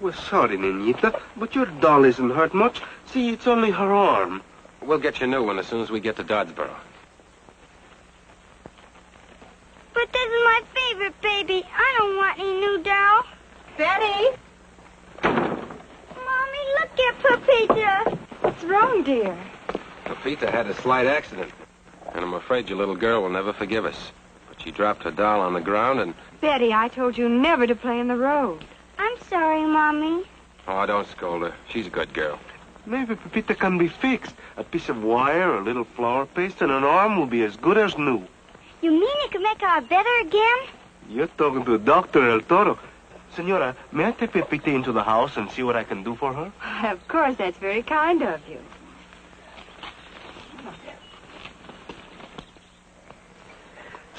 We're sorry, Niñita, but your doll isn't hurt much. See, it's only her arm. We'll get you a new one as soon as we get to Doddsboro. But this is my favorite baby. I don't want any new doll. Betty! Mommy, look at Pepita. What's wrong, dear? Pepita had a slight accident, and I'm afraid your little girl will never forgive us. But she dropped her doll on the ground and... Betty, I told you never to play in the road. I'm sorry, Mommy. Oh, don't scold her. She's a good girl. Maybe Pepita can be fixed. A piece of wire, a little flour paste, and an arm will be as good as new. You mean you can make her better again? You're talking to Dr. El Toro. Senora, may I take Pepita into the house and see what I can do for her? Of course, that's very kind of you.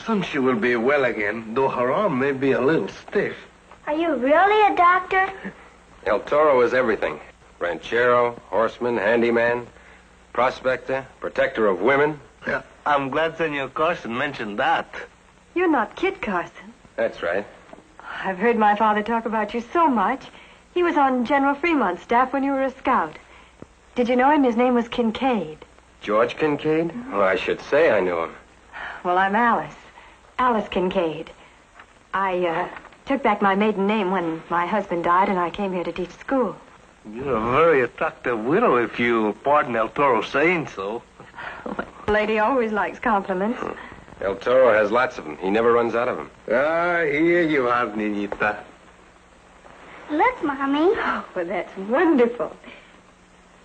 Soon she will be well again, though her arm may be a little stiff. Are you really a doctor? El Toro is everything. Ranchero, horseman, handyman, prospector, protector of women. Yeah, I'm glad Senor Carson mentioned that. You're not Kit Carson. That's right. I've heard my father talk about you so much. He was on General Fremont's staff when you were a scout. Did you know him? His name was Kincaid. George Kincaid? Oh, I should say I knew him. Well, I'm Alice. Alice Kincaid. I took back my maiden name when my husband died, and I came here to teach school. You're a very attractive widow, if you pardon El Toro saying so. A lady always likes compliments. El Toro has lots of them. He never runs out of them. Ah, here you are, Niñita. Look, Mommy. Oh, well, that's wonderful.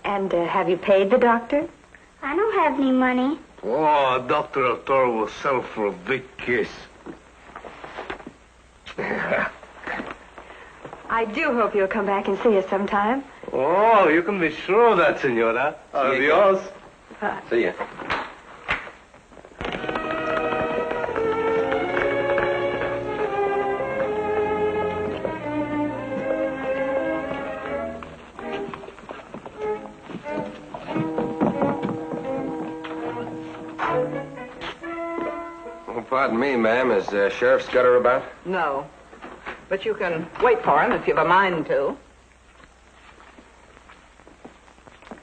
And have you paid the doctor? I don't have any money. Oh, Dr. El Toro will settle for a big kiss. I do hope you'll come back and see us sometime. Oh, you can be sure of that, senora. Adios. See ya. Oh, pardon me, ma'am. Is Sheriff Scudder about? No. But you can wait for him if you've a mind to.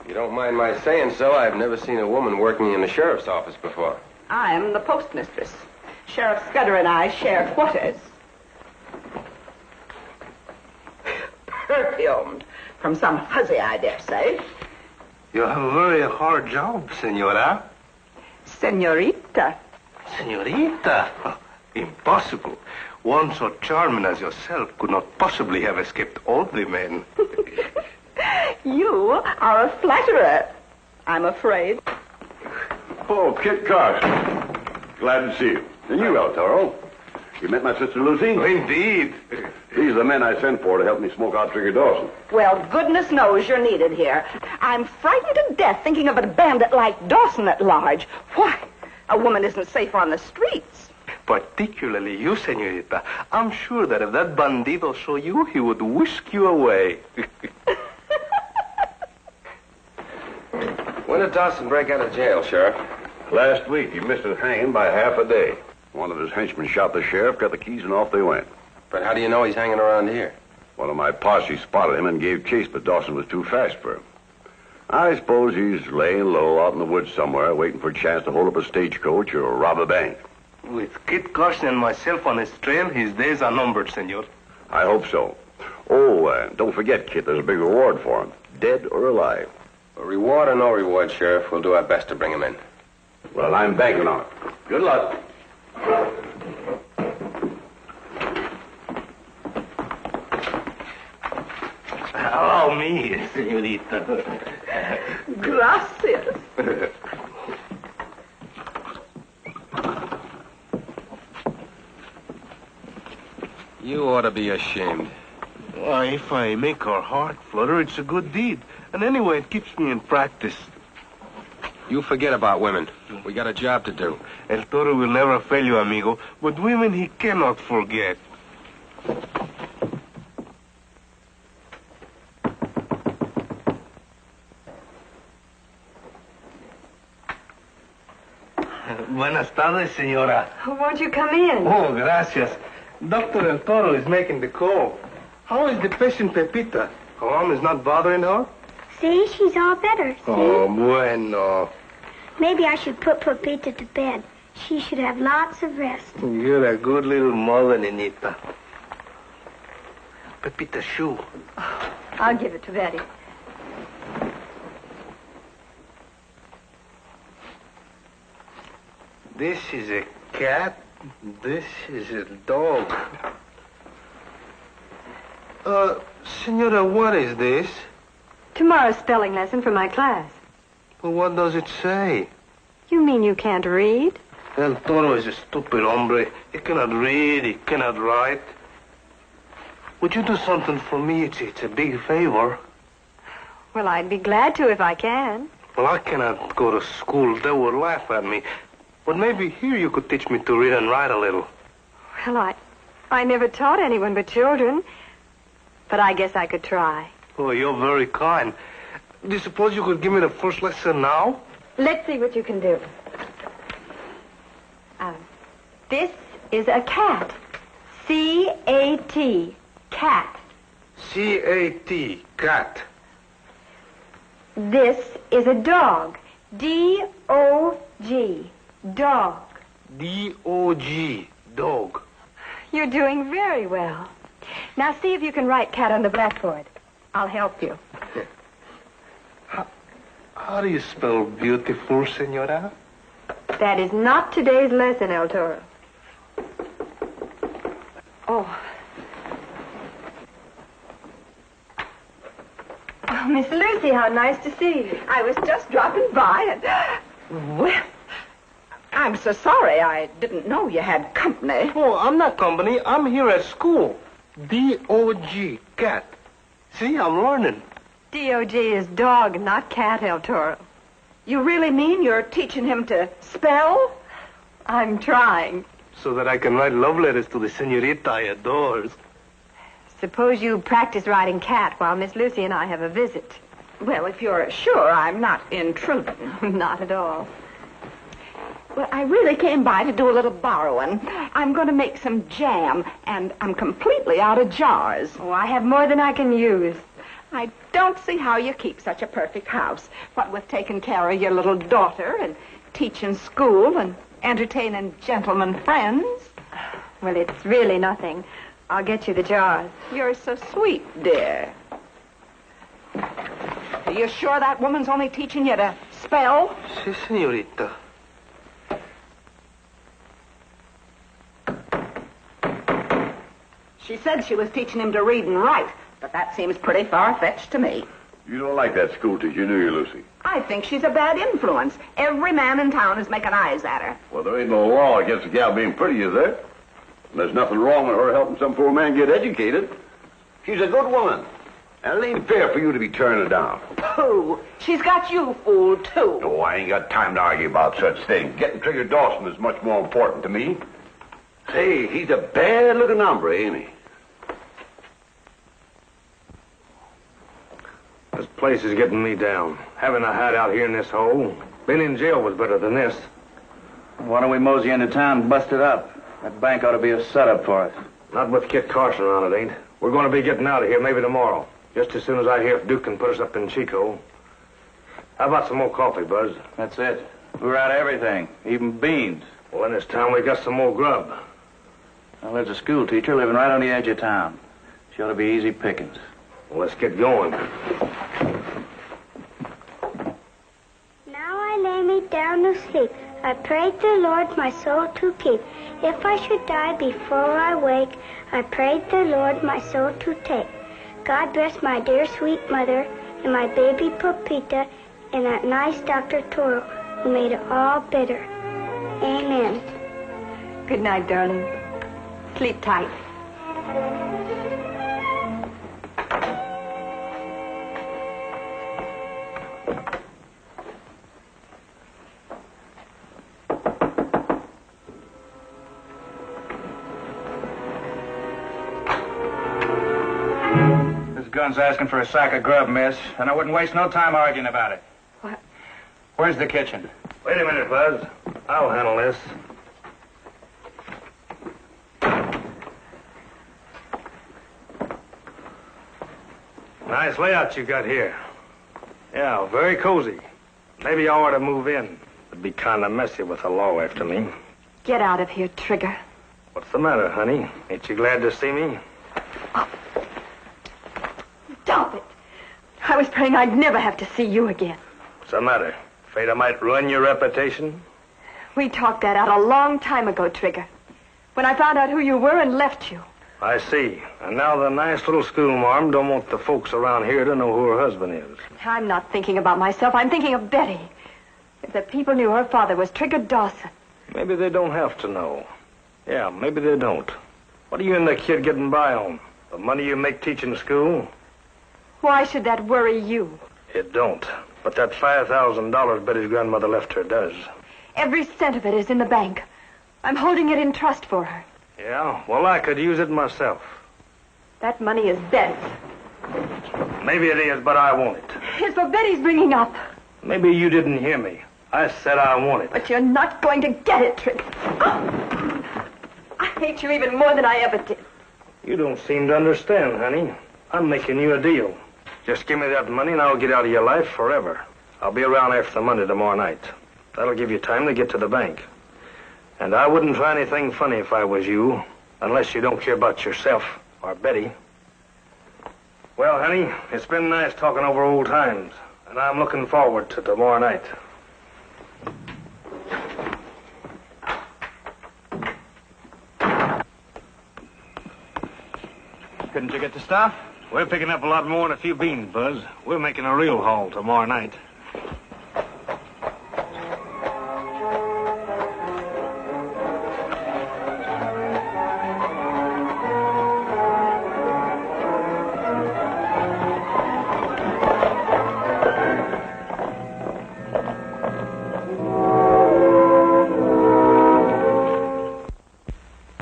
You don't mind my saying so, I've never seen a woman working in the sheriff's office before. I'm the postmistress. Sheriff Scudder and I share quarters. Perfumed from some hussy, I dare say. You have a very hard job, senora. Senorita. Senorita? Oh, impossible. One so charming as yourself could not possibly have escaped all the men. You are a flatterer, I'm afraid. Oh, Kit Carson. Glad to see you. And you, El Toro. You met my sister Lucy? Oh, indeed. These are the men I sent for to help me smoke out Trigger Dawson. Well, goodness knows you're needed here. I'm frightened to death thinking of a bandit like Dawson at large. Why, a woman isn't safe on the streets. Particularly you, senorita. I'm sure that if that bandito saw you, he would whisk you away. When did Dawson break out of jail, Sheriff? Last week, he missed his hanging by half a day. One of his henchmen shot the sheriff, got the keys, and off they went. But how do you know he's hanging around here? One of my posse spotted him and gave chase, but Dawson was too fast for him. I suppose he's laying low out in the woods somewhere, waiting for a chance to hold up a stagecoach or rob a bank. With Kit Carson and myself on his trail, his days are numbered, senor. I hope so. Oh, don't forget, Kit, there's a big reward for him, dead or alive. A reward or no reward, Sheriff, we'll do our best to bring him in. Well, I'm banking on it. Good luck. Allow me, senorita. Gracias. You ought to be ashamed. Why, if I make her heart flutter, it's a good deed. And anyway, it keeps me in practice. You forget about women. We got a job to do. El Toro will never fail you, amigo. But women he cannot forget. Buenas tardes, señora. Won't you come in? Oh, gracias. Dr. El Toro is making the call. How is the patient Pepita? Her arm is not bothering her? See, she's all better. See? Oh, bueno. Maybe I should put Pepita to bed. She should have lots of rest. You're a good little mother, Nenita. Pepita's shoe. I'll give it to Betty. This is a cat. This is a dog. Senora, what is this? Tomorrow's spelling lesson for my class. Well, what does it say? You mean you can't read? El Toro is a stupid hombre. He cannot read, he cannot write. Would you do something for me? It's a big favor. Well, I'd be glad to if I can. Well, I cannot go to school. They would laugh at me. But maybe here you could teach me to read and write a little. Well, I never taught anyone but children. But I guess I could try. Oh, you're very kind. Do you suppose you could give me the first lesson now? Let's see what you can do. This is a cat. C-A-T. Cat. C-A-T. Cat. This is a dog. D-O-G. Dog. D-O-G. Dog. You're doing very well. Now see if you can write cat on the blackboard. I'll help you. How do you spell beautiful, senora? That is not today's lesson, El Toro. Oh. Oh, Miss Lucy, how nice to see you. I was just dropping by and... Well, I'm so sorry. I didn't know you had company. Oh, I'm not company. I'm here at school. D-O-G. Cat. See, I'm learning. D-O-G is dog, not cat, El Toro. You really mean you're teaching him to spell? I'm trying. So that I can write love letters to the senorita I adores. Suppose you practice writing cat while Miss Lucy and I have a visit. Well, if you're sure I'm not intruding. Not at all. Well, I really came by to do a little borrowing. I'm going to make some jam, and I'm completely out of jars. Oh, I have more than I can use. I don't see how you keep such a perfect house. What with taking care of your little daughter and teaching school and entertaining gentlemen friends. Well, it's really nothing. I'll get you the jars. You're so sweet, dear. Are you sure that woman's only teaching you to spell? Si, senorita. She said she was teaching him to read and write, but that seems pretty far-fetched to me. You don't like that school teacher, do you, Lucy? I think she's a bad influence. Every man in town is making eyes at her. Well, there ain't no law against a gal being pretty, is there? And there's nothing wrong with her helping some poor man get educated. She's a good woman. And it ain't fair for you to be turning her down. Pooh! She's got you fooled, too. No, I ain't got time to argue about such things. Getting Trigger Dawson is much more important to me. Say, he's a bad-looking hombre, ain't he? This place is getting me down. Having a hide out here in this hole. Being in jail was better than this. Why don't we mosey into town and bust it up? That bank ought to be a setup for us. Not with Kit Carson around, it ain't. We're going to be getting out of here maybe tomorrow. Just as soon as I hear if Duke can put us up in Chico. How about some more coffee, Buzz? That's it. We're out of everything, even beans. Well, in this town we got some more grub. Well, there's a school teacher living right on the edge of town. She ought to be easy pickings. Well, let's get going. Now I lay me down to sleep. I prayed the Lord my soul to keep. If I should die before I wake, I prayed the Lord my soul to take. God bless my dear sweet mother and my baby Pepita and that nice Dr. Toro who made it all better. Amen. Good night, darling. Sleep tight. Gun's asking for a sack of grub, miss, and I wouldn't waste no time arguing about it. What? Where's the kitchen? Wait a minute, Buzz. I'll handle this. Nice layout you got here. Yeah, very cozy. Maybe I ought to move in. It'd be kind of messy with the law after me. Get out of here, Trigger. What's the matter, honey? Ain't you glad to see me? Stop it. I was praying I'd never have to see you again. What's the matter? Afraid I might ruin your reputation? We talked that out a long time ago, Trigger. When I found out who you were and left you. I see. And now the nice little schoolmarm don't want the folks around here to know who her husband is. I'm not thinking about myself. I'm thinking of Betty. If the people knew her father was Trigger Dawson. Maybe they don't have to know. Yeah, maybe they don't. What are you and the kid getting by on? The money you make teaching school? Why should that worry you? It don't. But that $5,000 Betty's grandmother left her does. Every cent of it is in the bank. I'm holding it in trust for her. Yeah, well, I could use it myself. That money is Betty's. Maybe it is, but I want it. It's for Betty's bringing up. Maybe you didn't hear me. I said I want it. But you're not going to get it, Trigger. I hate you even more than I ever did. You don't seem to understand, honey. I'm making you a deal. Just give me that money and I'll get out of your life forever. I'll be around after Monday tomorrow night. That'll give you time to get to the bank. And I wouldn't try anything funny if I was you, unless you don't care about yourself or Betty. Well, honey, it's been nice talking over old times, and I'm looking forward to tomorrow night. Couldn't you get the stuff? We're picking up a lot more than a few beans, Buzz. We're making a real haul tomorrow night.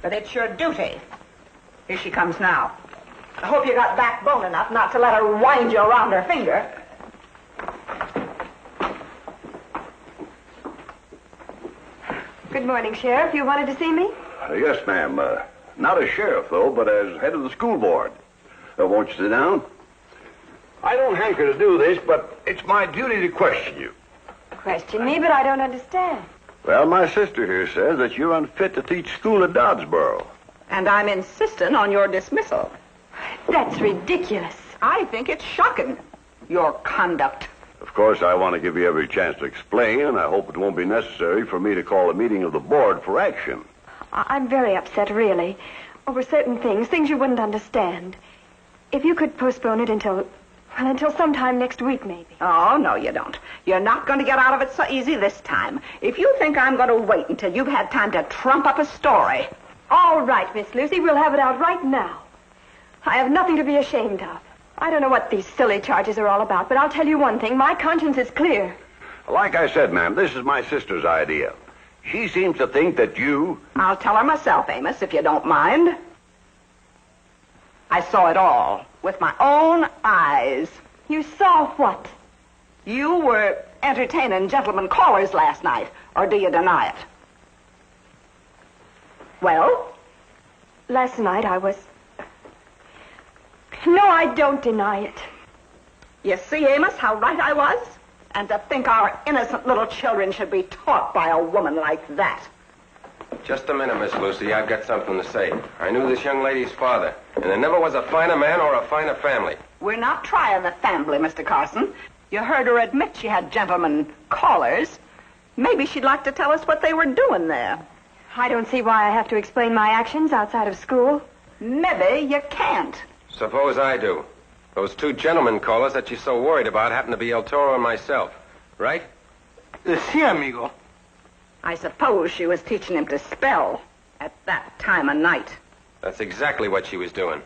But it's your duty. Here she comes now. I hope you got backbone enough not to let her wind you around her finger. Good morning, Sheriff. You wanted to see me? Yes, ma'am. Not as sheriff, though, but as head of the school board. Won't you sit down? I don't hanker to do this, but it's my duty to question you. Question me, but I don't understand. Well, my sister here says that you're unfit to teach school at Doddsboro. And I'm insisting on your dismissal. That's ridiculous. I think it's shocking, your conduct. Of course, I want to give you every chance to explain, and I hope it won't be necessary for me to call a meeting of the board for action. I'm very upset, really, over certain things you wouldn't understand. If you could postpone it until sometime next week, maybe. Oh, no, you don't. You're not going to get out of it so easy this time. If you think I'm going to wait until you've had time to trump up a story. All right, Miss Lucy, we'll have it out right now. I have nothing to be ashamed of. I don't know what these silly charges are all about, but I'll tell you one thing. My conscience is clear. Like I said, ma'am, this is my sister's idea. She seems to think that you... I'll tell her myself, Amos, if you don't mind. I saw it all with my own eyes. You saw what? You were entertaining gentlemen callers last night, or do you deny it? Well? Last night I was... No, I don't deny it. You see, Amos, how right I was? And to think our innocent little children should be taught by a woman like that. Just a minute, Miss Lucy. I've got something to say. I knew this young lady's father, and there never was a finer man or a finer family. We're not trying the family, Mr. Carson. You heard her admit she had gentlemen callers. Maybe she'd like to tell us what they were doing there. I don't see why I have to explain my actions outside of school. Maybe you can't. Suppose I do. Those two gentlemen callers that she's so worried about happen to be El Toro and myself, right? Sí, amigo. I suppose she was teaching him to spell at that time of night. That's exactly what she was doing.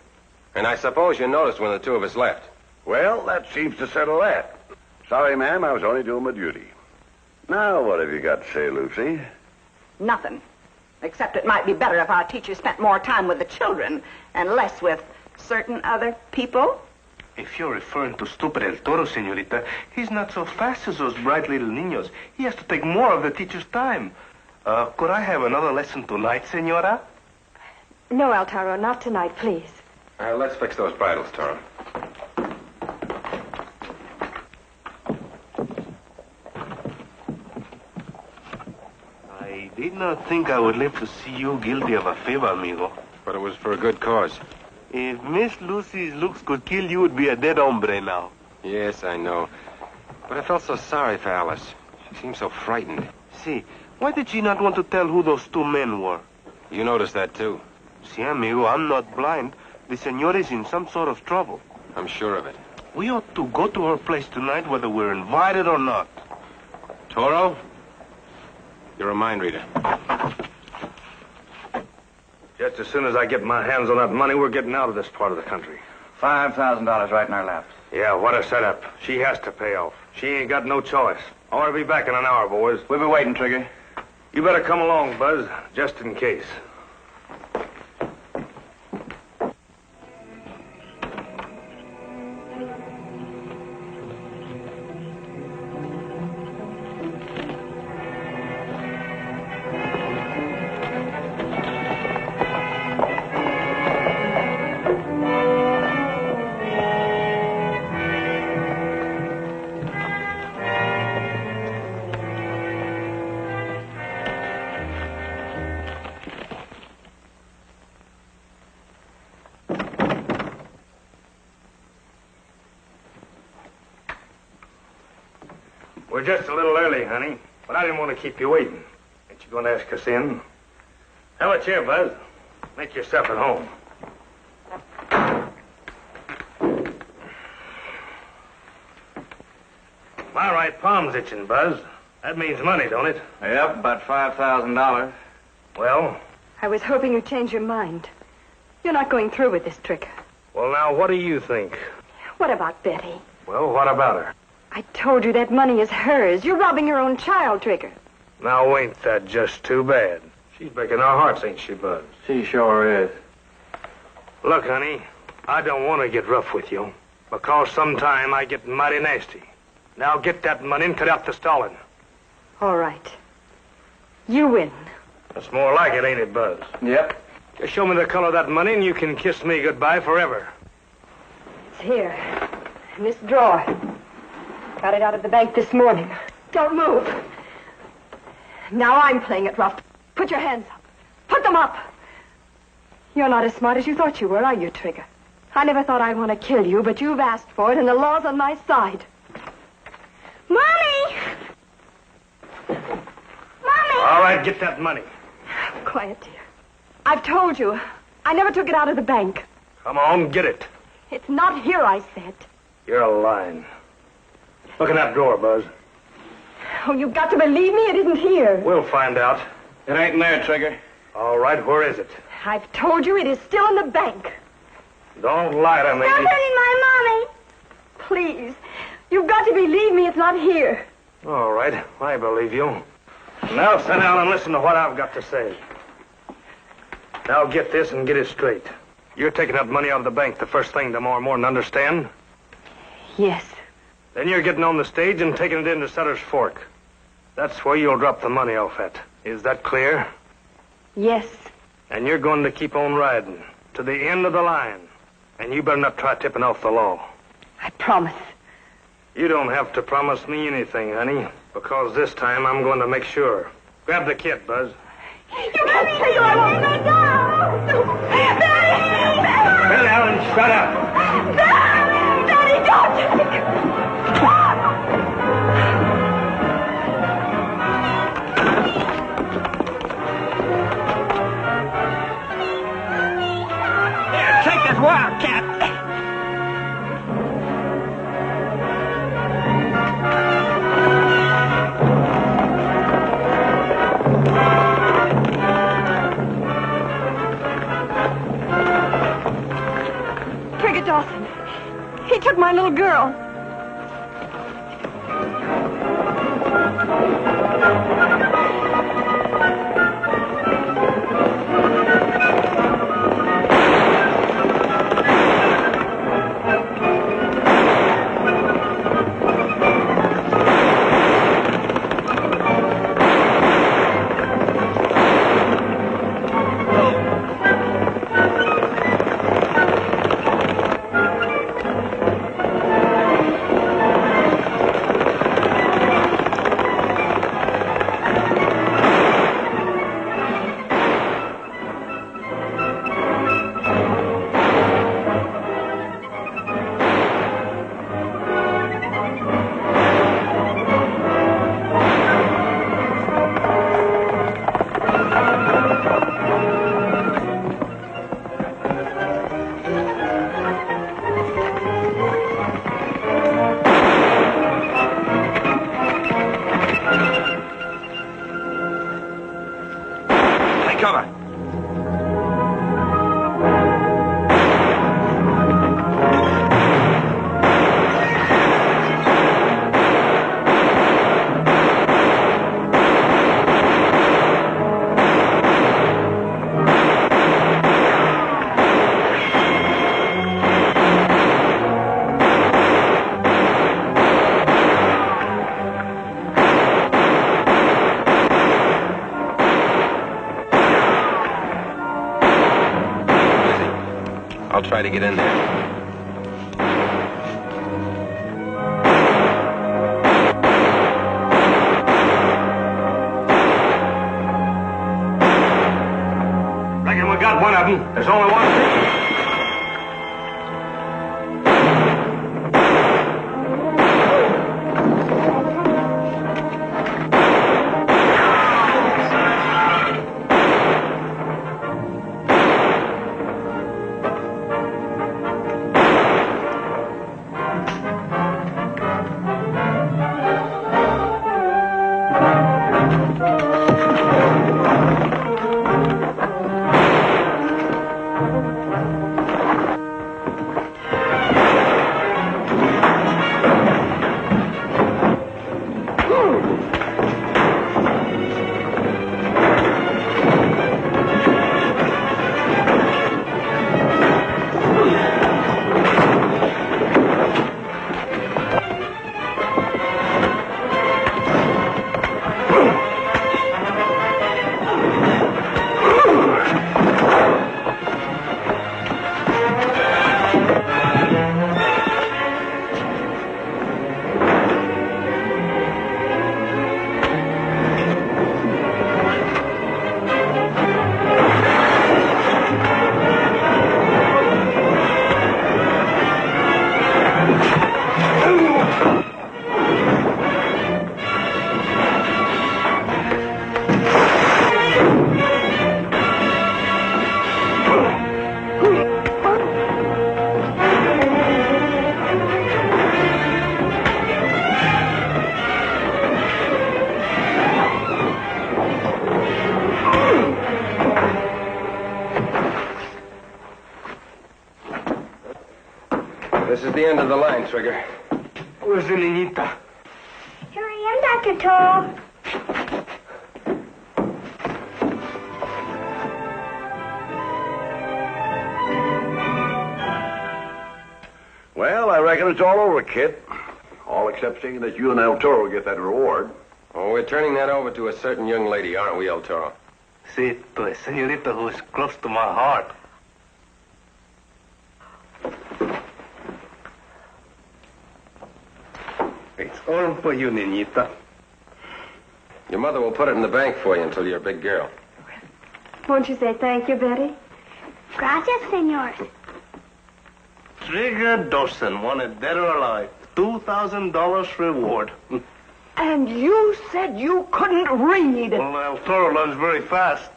And I suppose you noticed when the two of us left. Well, that seems to settle that. Sorry, ma'am, I was only doing my duty. Now, what have you got to say, Lucy? Nothing. Except it might be better if our teacher spent more time with the children and less with certain other people. If you're referring to stupid El Toro, señorita, he's not so fast as those bright little niños. He has to take more of the teacher's time. Could I have another lesson tonight, señora? No, El Toro, not tonight, please. Let's fix those bridles, Toro. not think I would live to see you guilty of a favor, amigo. But it was for a good cause. If Miss Lucy's looks could kill you, would be a dead hombre now. Yes, I know. But I felt so sorry for Alice. She seemed so frightened. See, why did she not want to tell who those two men were? You noticed that, too. See, amigo, I'm not blind. The senor is in some sort of trouble. I'm sure of it. We ought to go to her place tonight, whether we're invited or not. Toro, you're a mind reader. Just as soon as I get my hands on that money, we're getting out of this part of the country. $5,000 right in our laps. Yeah, what a setup. She has to pay off. She ain't got no choice. I want to be back in an hour, boys. We'll be waiting, Trigger. You better come along, Buzz, just in case. We're just a little early, honey, but I didn't want to keep you waiting. Ain't you going to ask us in? Have a chair, Buzz. Make yourself at home. My right palm's itching, Buzz. That means money, don't it? Yep, about $5,000. Well? I was hoping you'd change your mind. You're not going through with this trick. Well, now, what do you think? What about Betty? Well, what about her? I told you that money is hers. You're robbing your own child, Trigger. Now, ain't that just too bad? She's breaking our hearts, ain't she, Buzz? She sure is. Look, honey, I don't want to get rough with you, because sometime I get mighty nasty. Now get that money and cut out the stalling. All right. You win. That's more like it, ain't it, Buzz? Yep. Just show me the color of that money and you can kiss me goodbye forever. It's here. In this drawer. Got it out of the bank this morning. Don't move. Now I'm playing it rough. Put your hands up. Put them up. You're not as smart as you thought you were, are you, Trigger? I never thought I'd want to kill you, but you've asked for it, and the law's on my side. Mommy! Mommy! All right, get that money. Quiet, dear. I've told you. I never took it out of the bank. Come on, get it. It's not here, I said. You're lying. Look in that drawer, Buzz. Oh, you've got to believe me. It isn't here. We'll find out. It ain't in there, Trigger. All right, where is it? I've told you it is still in the bank. Don't lie to me. Stop hurting my mommy. Please. You've got to believe me. It's not here. All right, I believe you. Now sit down and listen to what I've got to say. Now get this and get it straight. You're taking that money out of the bank the first thing tomorrow morning, understand? Yes. Then you're getting on the stage and taking it into Sutter's Fork. That's where you'll drop the money off at. Is that clear? Yes. And you're going to keep on riding to the end of the line. And you better not try tipping off the law. I promise. You don't have to promise me anything, honey, because this time I'm going to make sure. Grab the kid, Buzz. You can't say I won't let go. Betty! Well, Alan, shut up. Betty, don't! Here, take this wildcat. Trigger Dawson. He took my little girl. try to get in there. Reckon we got one of them. There's only one ticket. This is the end of the line, Trigger. Where's the niñita? Here I am, Dr. Toro. Well, I reckon it's all over, kid. All except seeing that you and El Toro get that reward. Oh, we're turning that over to a certain young lady, aren't we, El Toro? Sí, to a señorita who is close to my heart. It's all for you, niñita. Your mother will put it in the bank for you until you're a big girl. Won't you say thank you, Betty? Gracias, senor. Trigger Dawson, wanted dead or alive. $2,000 reward. And you said you couldn't read. Well, El Toro learns very fast.